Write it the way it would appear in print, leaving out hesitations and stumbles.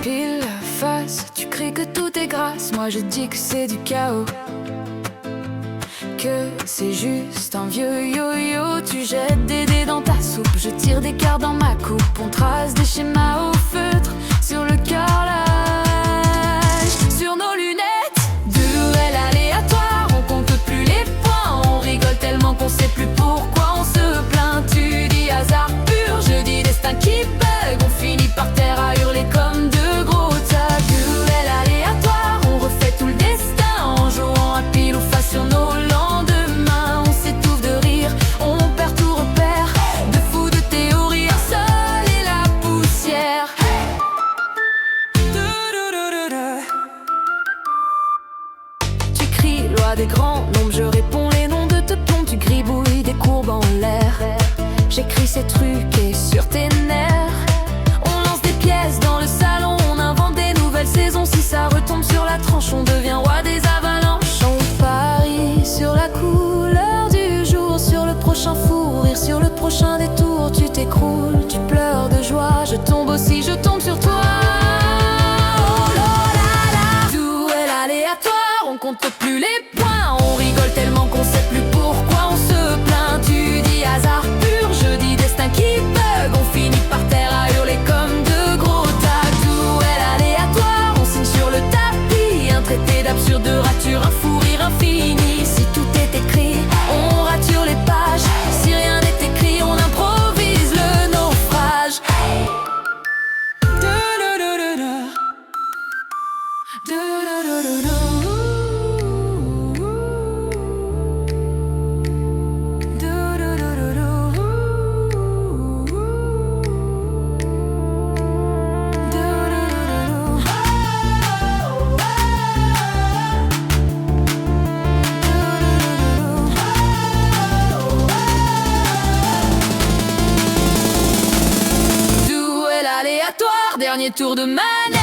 Pile face, tu cries que tout est grâce, moi je dis que c'est du chaos, que c'est juste un vieux yo-yo. Tu jettes des dés dans ta soupe, je tire des cartes dans ma coupe. On trace des schémas au feutre sur le carrelage, sur nos lunettes. Duel aléatoire, on compte plus les points. On rigole tellement qu'on sait plus pourquoi on se plaint. Tu dis hasard pur, je dis destin qui bug. On finit par terre à hurler comme de gros tags. Duel aléatoire, on refait tout le destin en jouant à pile ou face sur nos lendemains. On s'étouffe de rire, on perd tout repère. De fous de théorie, un sol et la poussière. Tu cries loi des grands nombres, je réponds les noms de teutons. Tu gribouilles des courbes en l'air, j'écris ces trucs sur tes nerfs. On lance des pièces dans le salon, on invente des nouvelles saisons. Si ça retombe sur la tranche, on devient roi des avalanches. On parie sur la couleur du jour, sur le prochain fou rire, sur le prochain détour. Tu t'écroules, tu pleures de joie, je tombe aussi, je tombe sur toi. Oh là là là. Duel aléatoire, on compte plus les points. On rigole tellement qu'on sait plus pourquoi on se plaint. Tu dis hasard pur, je dis destin qui bug. On finit par terre à hurler comme de gros tags. Duel aléatoire, on signe sur le tapis un traité d'absurde rature, un fou rire infini. Si tout est écrit, on rature les pages. Si rien n'est écrit, on improvise le naufrage. Duel aléatoire, dernier tour de manette.